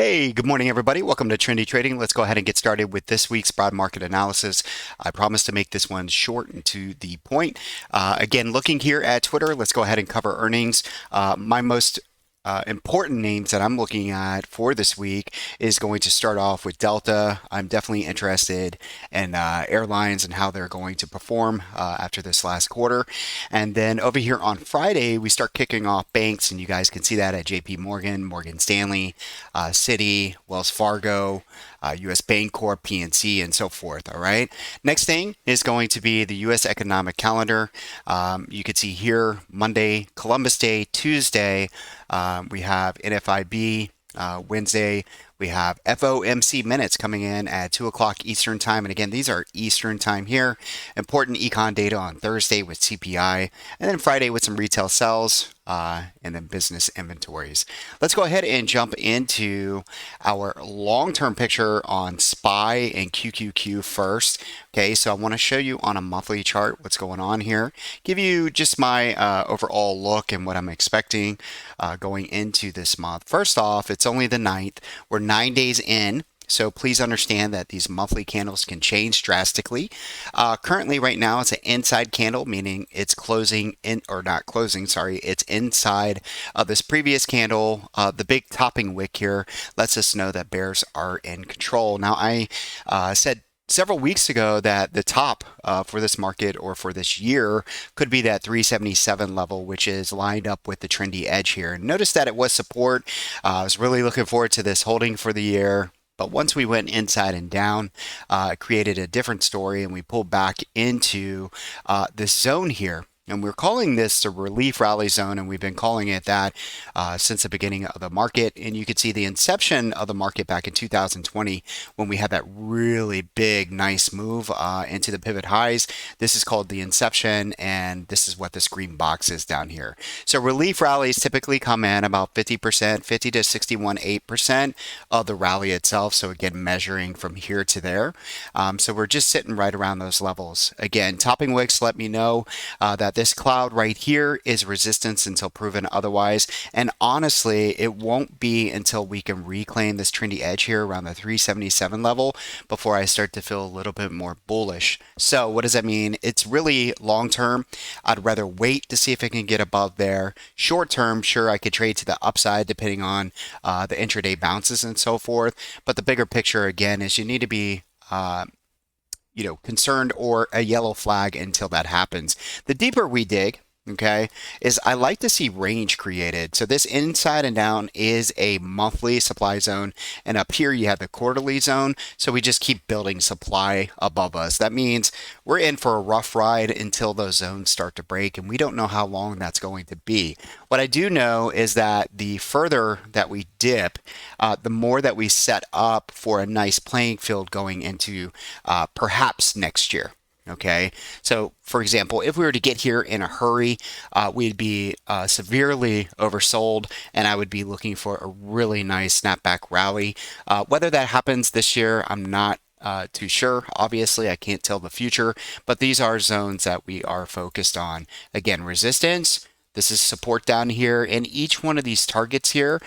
Hey, good morning, everybody. Welcome to Trendy Trading. Let's go ahead and get started with this week's broad market analysis. I promise to make this one short and to the point. Again, looking here at Twitter, let's go ahead and cover earnings. My most important names that I'm looking at for this week is going to start off with Delta. I'm definitely interested in airlines and how they're going to perform after this last quarter. And then over here on Friday, we start kicking off banks, and you guys can see that at JP Morgan, Morgan Stanley, Citi, Wells Fargo, US Bancorp, PNC, and so forth. All right. Next thing is going to be the US economic calendar. You can see here Monday, Columbus Day, Tuesday. We have NFIB. Wednesday, we have FOMC minutes coming in at 2 o'clock Eastern time. And again, these are Eastern time here. Important econ data on Thursday with CPI. And then Friday with some retail sales and then business inventories. Let's go ahead and jump into our long-term picture on SPY and QQQ first. Okay, so I want to show you on a monthly chart what's going on here. Give you just my overall look and what I'm expecting going into this month. First off, it's only the 9th. We're 9 days in. So please understand that these monthly candles can change drastically. Currently, right now, it's an inside candle, meaning it's closing in, or not closing, sorry, it's inside of this previous candle. The big topping wick here lets us know that bears are in control. Now, I said several weeks ago that the top for this market or for this year could be that 377 level, which is lined up with the trendy edge here. And notice that it was support. I was really looking forward to this holding for the year. But once we went inside and down, it created a different story, and we pulled back into this zone here. And we're calling this the relief rally zone, and we've been calling it that since the beginning of the market. And you can see the inception of the market back in 2020 when we had that really big, nice move into the pivot highs. This is called the inception, and this is what this green box is down here. So relief rallies typically come in about 50%, 50 to 61.8% of the rally itself. So again, measuring from here to there. So we're just sitting right around those levels. Again, topping wicks let me know that this cloud right here is resistance until proven otherwise. And honestly, it won't be until we can reclaim this trendy edge here around the 377 level before I start to feel a little bit more bullish. So what does that mean? It's really long term. I'd rather wait to see if it can get above there. Short term, sure, I could trade to the upside depending on the intraday bounces and so forth. But the bigger picture again is you need to be concerned or a yellow flag until that happens. The deeper we dig, okay, is I like to see range created. So this inside and down is a monthly supply zone, and up here you have the quarterly zone. So we just keep building supply above us. That means we're in for a rough ride until those zones start to break, and we don't know how long that's going to be. What I do know is that the further that we dip, the more that we set up for a nice playing field going into perhaps next year. Okay, so for example, if we were to get here in a hurry, we'd be severely oversold, and I would be looking for a really nice snapback rally. Whether that happens this year, I'm not too sure. Obviously, I can't tell the future, but these are zones that we are focused on. Again, resistance. This is support down here, and each one of these targets here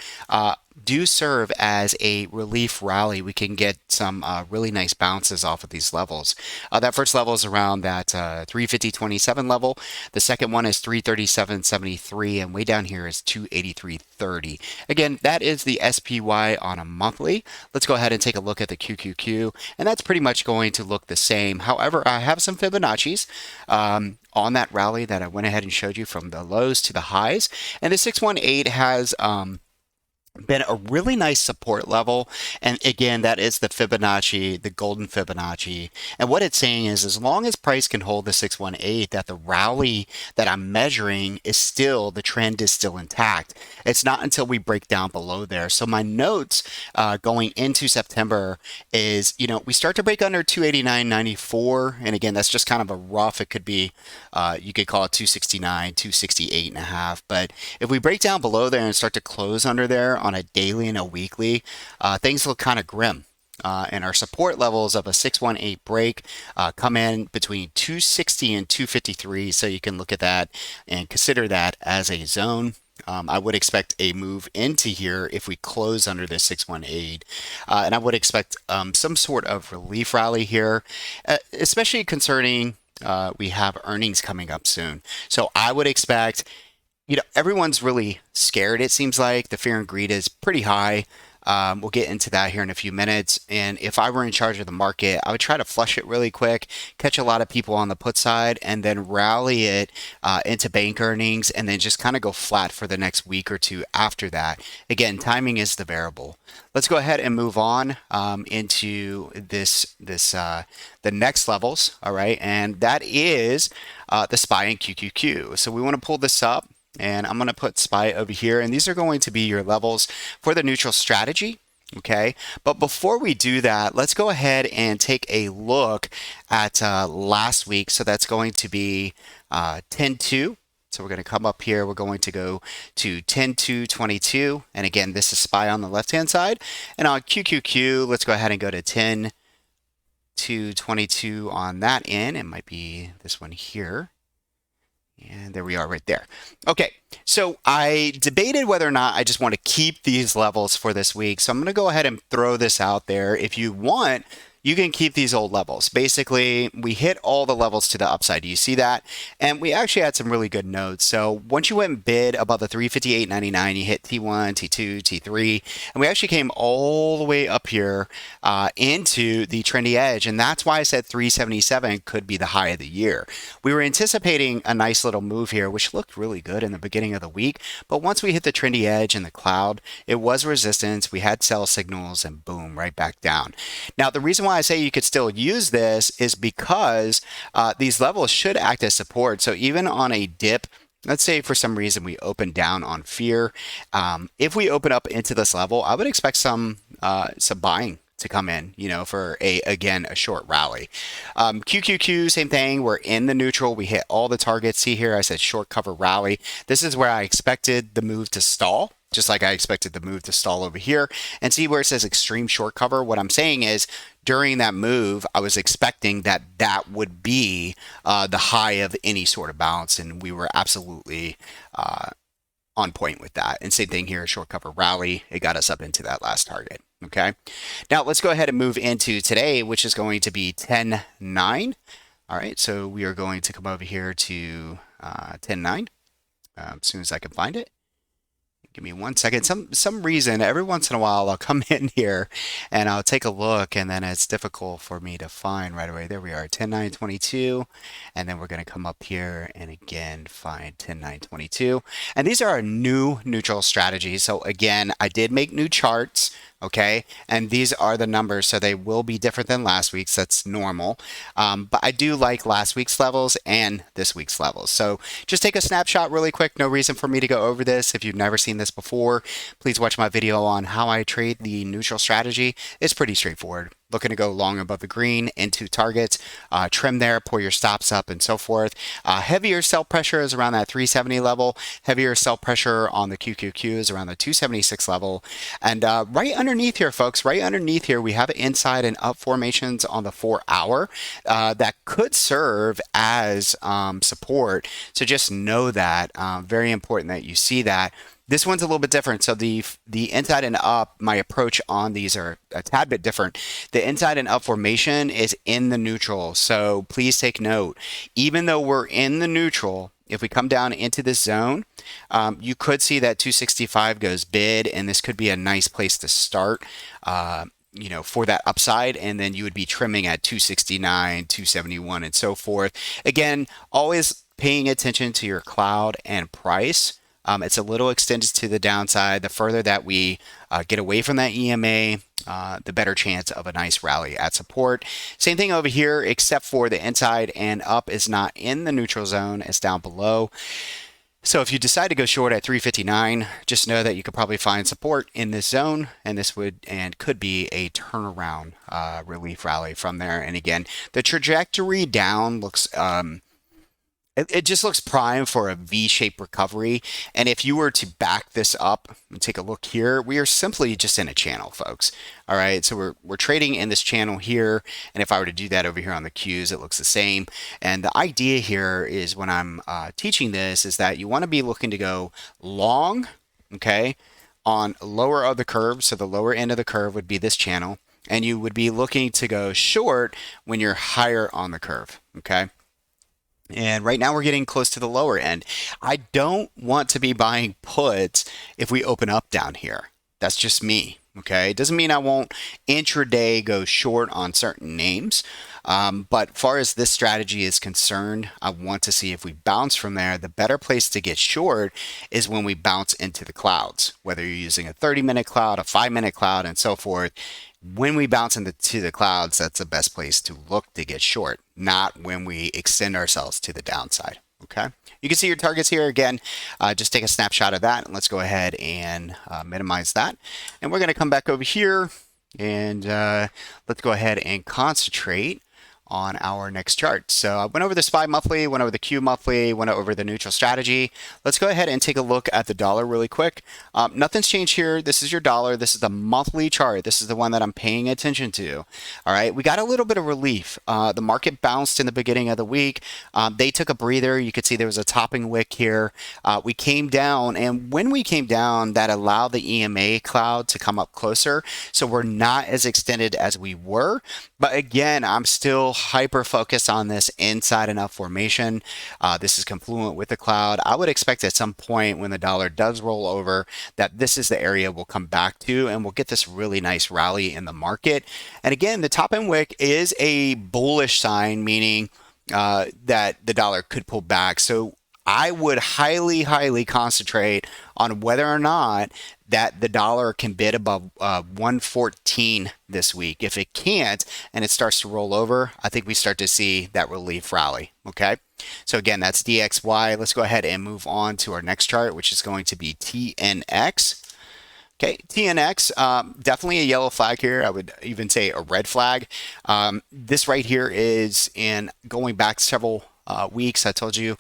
do serve as a relief rally. We can get some really nice bounces off of these levels. That first level is around that 350.27 level. The second one is 337.73, and way down here is 283.30. Again, that is the SPY on a monthly. Let's go ahead and take a look at the QQQ, and that's pretty much going to look the same. However, I have some Fibonacci's on that rally that I went ahead and showed you from the lows to the highs, and the 618 has been a really nice support level. And again, that is the Fibonacci, the golden Fibonacci. And what it's saying is as long as price can hold the 618, that the rally that I'm measuring is still, the trend is still intact. It's not until we break down below there. So my notes going into September is, we start to break under 289.94. And again, that's just kind of a rough, it could be, you could call it 269, 268.5. But if we break down below there and start to close under there on a daily and a weekly, things look kind of grim. And our support levels of a 618 break come in between 260 and 253. So you can look at that and consider that as a zone. I would expect a move into here if we close under this 618. And I would expect some sort of relief rally here, especially concerning we have earnings coming up soon. So I would expect, everyone's really scared, it seems like. The fear and greed is pretty high. We'll get into that here in a few minutes. And if I were in charge of the market, I would try to flush it really quick, catch a lot of people on the put side, and then rally it into bank earnings, and then just kind of go flat for the next week or two after that. Again, timing is the variable. Let's go ahead and move on into the next levels. All right, and that is the SPY and QQQ. So we want to pull this up. And I'm going to put SPY over here, and these are going to be your levels for the neutral strategy. Okay, but before we do that, let's go ahead and take a look at last week. So that's going to be 10-2. So we're going to come up here. We're going to go to 10-2-22. And again, this is SPY on the left-hand side. And on QQQ, let's go ahead and go to 10-2-22 on that end. It might be this one here. And there we are right there. Okay, so I debated whether or not I just want to keep these levels for this week. So I'm going to go ahead and throw this out there. If you want, you can keep these old levels. Basically, we hit all the levels to the upside. Do you see that? And we actually had some really good nodes. So once you went and bid above the 358.99, you hit T1, T2, T3, and we actually came all the way up here into the trendy edge. And that's why I said 377 could be the high of the year. We were anticipating a nice little move here, which looked really good in the beginning of the week. But once we hit the trendy edge and the cloud, it was resistance. We had sell signals, and boom, right back down. Now, the reason why I say you could still use this is because these levels should act as support. So even on a dip, let's say for some reason we open down on fear, if we open up into this level, I would expect some buying to come in, for again a short rally. QQQ, same thing. We're in the neutral. We hit all the targets. See here, I said short cover rally. This is where I expected the move to stall, just like I expected the move to stall over here. And see where it says extreme short cover? What I'm saying is during that move, I was expecting that would be the high of any sort of bounce, and we were absolutely on point with that. And same thing here, short cover rally. It got us up into that last target. Okay. Now let's go ahead and move into today, which is going to be 10-9. All right. So we are going to come over here to 10-9 as soon as I can find it. Give me 1 second. Some reason, every once in a while, I'll come in here and I'll take a look, and then it's difficult for me to find right away. There we are, 10-9-22, and then we're going to come up here and again find 10-9-22. And these are our new neutral strategies. So again, I did make new charts. Okay, and these are the numbers, so they will be different than last week's. That's normal, but I do like last week's levels and this week's levels. So just take a snapshot really quick. No reason for me to go over this. If you've never seen this before, please watch my video on how I trade the neutral strategy. It's pretty straightforward. Looking to go long above the green into targets, trim there, pull your stops up, and so forth. Heavier sell pressure is around that 370 level. Heavier sell pressure on the QQQ is around the 276 level. And right underneath here, folks, right underneath here, we have inside and up formations on the 4-hour that could serve as support. So just know that. Very important that you see that. This one's a little bit different. So the inside and up, my approach on these are a tad bit different. The inside and up formation is in the neutral. So please take note. Even though we're in the neutral, if we come down into this zone, you could see that 265 goes bid, and this could be a nice place to start. For that upside, and then you would be trimming at 269, 271, and so forth. Again, always paying attention to your cloud and price. It's a little extended to the downside. The further that we get away from that EMA, the better chance of a nice rally at support. Same thing over here, except for the inside and up is not in the neutral zone. It's down below. So if you decide to go short at 359, just know that you could probably find support in this zone, and this could be a turnaround relief rally from there. And again, the trajectory down looks It just looks prime for a V-shaped recovery. And if you were to back this up and take a look here, we are simply just in a channel, folks. All right, so we're trading in this channel here. And if I were to do that over here on the Qs, it looks the same. And the idea here is when I'm teaching this is that you want to be looking to go long, okay, on lower of the curve. So the lower end of the curve would be this channel. And you would be looking to go short when you're higher on the curve, okay? And right now we're getting close to the lower end. I don't want to be buying puts if we open up down here. That's just me. Okay. It doesn't mean I won't intraday go short on certain names. But far as this strategy is concerned, I want to see if we bounce from there. The better place to get short is when we bounce into the clouds, whether you're using a 30-minute cloud, a 5-minute cloud, and so forth. When we bounce into the clouds, that's the best place to look to get short, not when we extend ourselves to the downside. Okay. You can see your targets here again. Just take a snapshot of that. And let's go ahead and minimize that. And we're going to come back over here and let's go ahead and concentrate on our next chart. So I went over the SPY monthly, went over the Q monthly, went over the neutral strategy. Let's go ahead and take a look at the dollar really quick. Nothing's changed here. This is your dollar. This is the monthly chart. This is the one that I'm paying attention to. All right. We got a little bit of relief. The market bounced in the beginning of the week. They took a breather. You could see there was a topping wick here. We came down, and when we came down, that allowed the EMA cloud to come up closer. So we're not as extended as we were. But again, I'm still hyper focused on this inside and up formation. This is confluent with the cloud. I would expect at some point when the dollar does roll over that this is the area we'll come back to and we'll get this really nice rally in the market. And again, the top end wick is a bullish sign, meaning that the dollar could pull back. So I would highly concentrate on whether or not that the dollar can bid above 114 this week. If it can't and it starts to roll over, I think we start to see that relief rally. Okay. So again, that's DXY. Let's go ahead and move on to our next chart, which is going to be TNX. Okay, TNX, definitely a yellow flag here. I would even say a red flag. This right here is in going back several weeks. I told you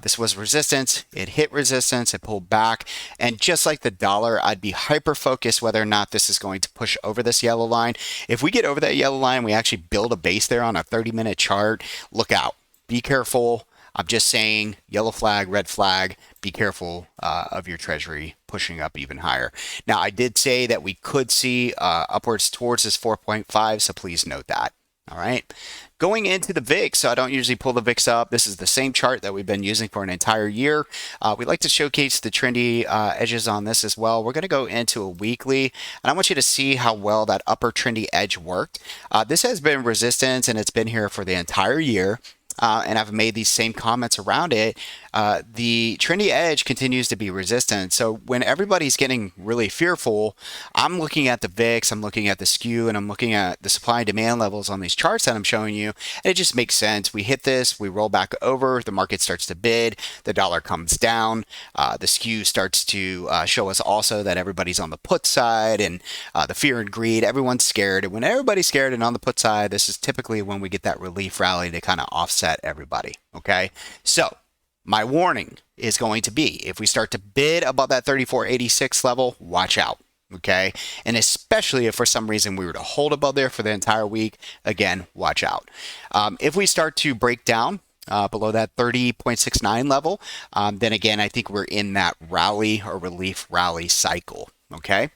this was resistance. It hit resistance. It pulled back. And just like the dollar, I'd be hyper focused whether or not this is going to push over this yellow line. If we get over that yellow line, we actually build a base there on a 30-minute chart. Look out. Be careful. I'm just saying yellow flag, red flag. Be careful of your treasury pushing up even higher. Now, I did say that we could see upwards towards this 4.5, so please note that. All right. Going into the VIX, so I don't usually pull the VIX up. This is the same chart that we've been using for an entire year. We like to showcase the trendy edges on this as well. We're going to go into a weekly, and I want you to see how well that upper trendy edge worked. This has been resistance, and it's been here for the entire year. And I've made these same comments around it. The trendy edge continues to be resistant. So when everybody's getting really fearful, I'm looking at the VIX, I'm looking at the skew, and I'm looking at the supply and demand levels on these charts that I'm showing you. And it just makes sense. We hit this, we roll back over, the market starts to bid, the dollar comes down, the skew starts to show us also that everybody's on the put side, and the fear and greed, everyone's scared. And when everybody's scared and on the put side, this is typically when we get that relief rally to kind of offset everybody. Okay. So my warning is going to be if we start to bid above that 34.86 level, watch out. Okay. And especially if for some reason we were to hold above there for the entire week, again, watch out. If we start to break down below that 30.69 level, then again, I think we're in that rally or relief rally cycle. Okay.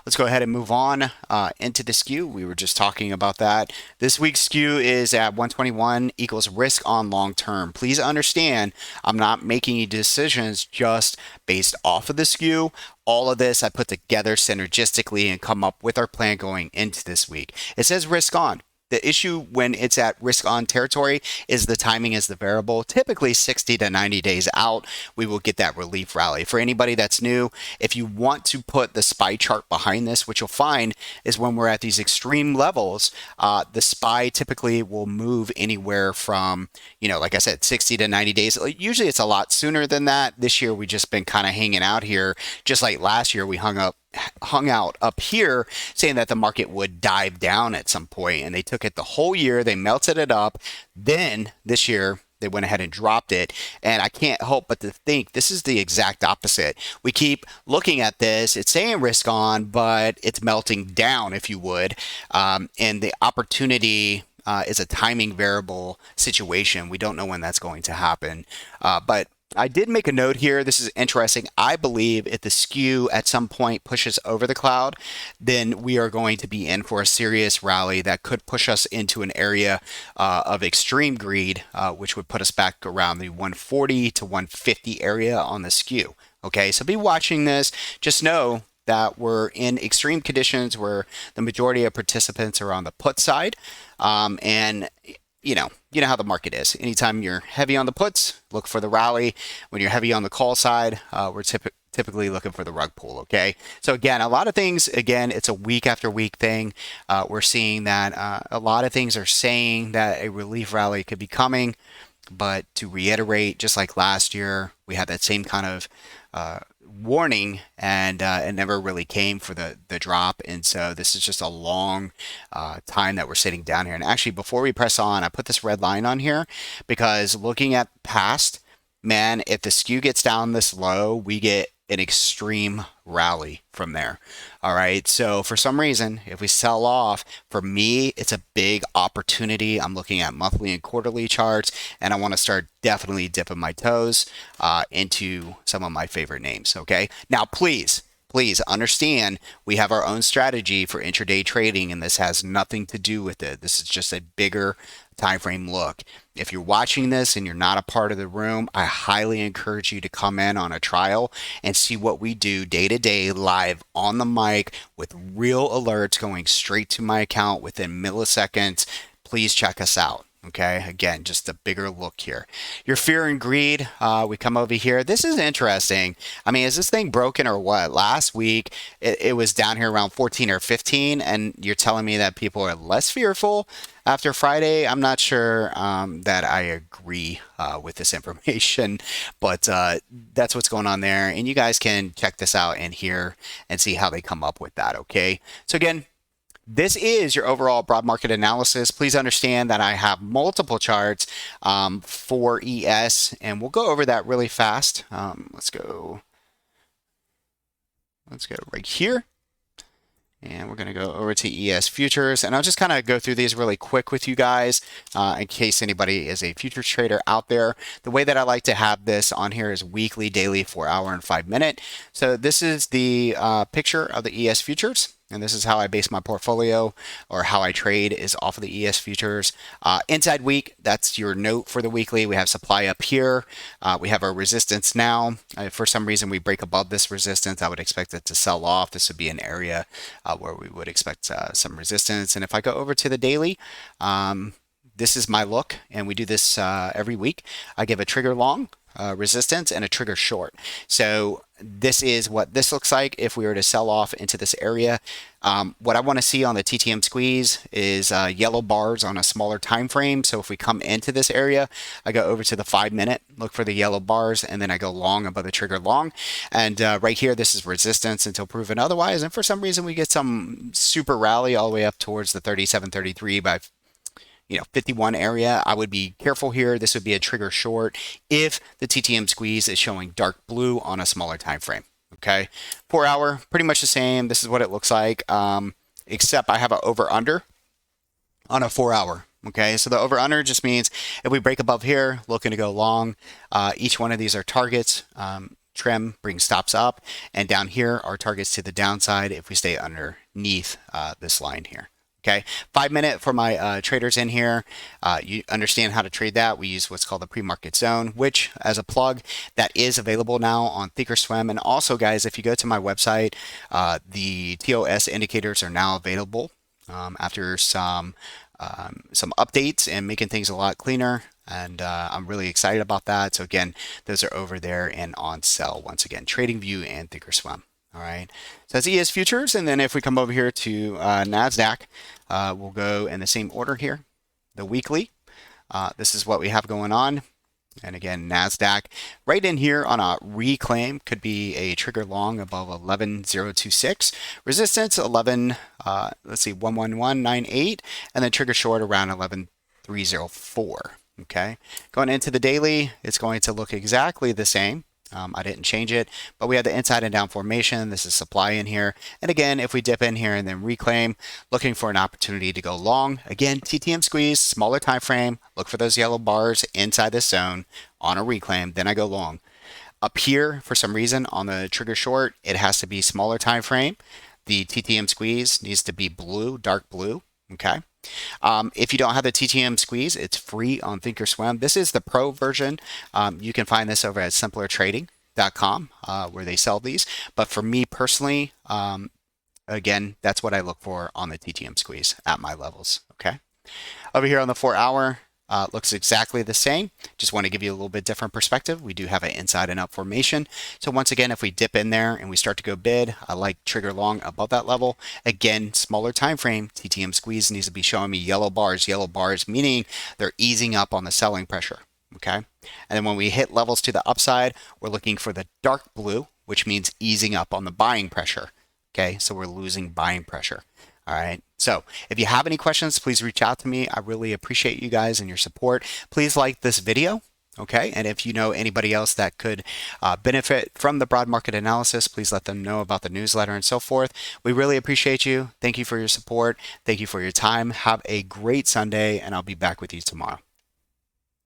Let's go ahead and move on into the skew. We were just talking about that. This week's skew is at 121 equals risk on long term. Please understand, I'm not making any decisions just based off of the skew. All of this I put together synergistically and come up with our plan going into this week. It says risk on. The issue when it's at risk on territory is the timing is the variable. Typically 60 to 90 days out, we will get that relief rally. For anybody that's new, if you want to put the SPY chart behind this, what you'll find is when we're at these extreme levels, the SPY typically will move anywhere from, like I said, 60 to 90 days. Usually it's a lot sooner than that. This year we just been kind of hanging out here. Just like last year, we hung out up here saying that the market would dive down at some point, and they took it the whole year. They melted it up. Then this year they went ahead and dropped it. And I can't help but to think this is the exact opposite. We keep looking at this, it's saying risk on, but it's melting down, if you would. And the opportunity is a timing variable situation. We don't know when that's going to happen. But I did make a note here. This is interesting. I believe if the skew at some point pushes over the cloud, then we are going to be in for a serious rally that could push us into an area of extreme greed, which would put us back around the 140 to 150 area on the skew. Okay, so be watching this. Just know that we're in extreme conditions where the majority of participants are on the put side. And you know how the market is. Anytime you're heavy on the puts, look for the rally. When you're heavy on the call side, we're typically looking for the rug pull. Okay. So again, a lot of things, again, it's a week after week thing. We're seeing that a lot of things are saying that a relief rally could be coming. But to reiterate, just like last year, we had that same kind of warning, and it never really came for the drop. And so this is just a long time that we're sitting down here. And actually, before we press on, I put this red line on here because looking at past, man, if the skew gets down this low, we get an extreme rally from there. All right. So for some reason, if we sell off, for me, it's a big opportunity. I'm looking at monthly and quarterly charts, and I want to start definitely dipping my toes into some of my favorite names. Okay. Now, please understand we have our own strategy for intraday trading, and this has nothing to do with it. This is just a bigger time frame look. If you're watching this and you're not a part of the room, I highly encourage you to come in on a trial and see what we do day to day live on the mic with real alerts going straight to my account within milliseconds. Please check us out. Okay, again, just a bigger look here. Your fear and greed, we come over here. This is interesting. I mean, is this thing broken or what? Last week, it was down here around 14 or 15, and you're telling me that people are less fearful after Friday? I'm not sure that I agree with this information, but that's what's going on there. And you guys can check this out in here and see how they come up with that, okay? So again, this is your overall broad market analysis. Please understand that I have multiple charts for ES, and we'll go over that really fast. Let's go right here. And we're going to go over to ES futures, and I'll just kind of go through these really quick with you guys in case anybody is a futures trader out there. The way that I like to have this on here is weekly, daily, 4 hour, and 5 minute. So this is the picture of the ES futures. And this is how I base my portfolio, or how I trade is off of the ES futures. Inside week, that's your note for the weekly. We have supply up here. We have our resistance now. If for some reason we break above this resistance, I would expect it to sell off. This would be an area where we would expect some resistance. And if I go over to the daily, this is my look, and we do this every week. I give a trigger long, resistance, and a trigger short. So this is what this looks like if we were to sell off into this area. What I want to see on the TTM squeeze is yellow bars on a smaller time frame. So if we come into this area, I go over to the 5 minute, look for the yellow bars, and then I go long above the trigger long. And right here, this is resistance until proven otherwise. And for some reason, we get some super rally all the way up towards the 37.33 by 51 area. I would be careful here. This would be a trigger short if the TTM squeeze is showing dark blue on a smaller time frame. Okay, 4 hour, pretty much the same. This is what it looks like, except I have an over under on a 4 hour. Okay, so the over under just means if we break above here, looking to go long. Each one of these are targets. Trim brings stops up, and down here are targets to the downside if we stay underneath this line here. Okay, 5 minute for my traders in here. You understand how to trade that. We use what's called the pre-market zone, which as a plug, that is available now on Thinkorswim. And also, guys, if you go to my website, the TOS indicators are now available after some updates and making things a lot cleaner. And I'm really excited about that. So again, those are over there and on sale once again, TradingView and Thinkorswim. All right, so that's ES futures. And then if we come over here to Nasdaq, we'll go in the same order here. The weekly, this is what we have going on. And again, Nasdaq right in here on a reclaim could be a trigger long above 11,026, resistance 11, let's see, 11198, and then trigger short around 11,304. Okay, going into the daily, it's going to look exactly the same. I didn't change it, but we have the inside and down formation. This is supply in here. And again, if we dip in here and then reclaim, looking for an opportunity to go long. Again, TTM squeeze, smaller time frame. Look for those yellow bars inside this zone on a reclaim. Then I go long. Up here, for some reason, on the trigger short, it has to be smaller time frame. The TTM squeeze needs to be blue, dark blue. Okay. If you don't have the TTM squeeze, it's free on Thinkorswim. This is the pro version. You can find this over at simplertrading.com where they sell these. But for me personally, again, that's what I look for on the TTM squeeze at my levels. Okay. Over here on the 4-hour, looks exactly the same. Just want to give you a little bit different perspective. We do have an inside and up formation. So once again, if we dip in there and we start to go bid, I like trigger long above that level. Again, smaller time frame, TTM squeeze needs to be showing me yellow bars meaning they're easing up on the selling pressure. Okay. And then when we hit levels to the upside, we're looking for the dark blue, which means easing up on the buying pressure. Okay. So we're losing buying pressure. All right. So if you have any questions, please reach out to me. I really appreciate you guys and your support. Please like this video. Okay. And if you know anybody else that could benefit from the broad market analysis, please let them know about the newsletter and so forth. We really appreciate you. Thank you for your support. Thank you for your time. Have a great Sunday, and I'll be back with you tomorrow.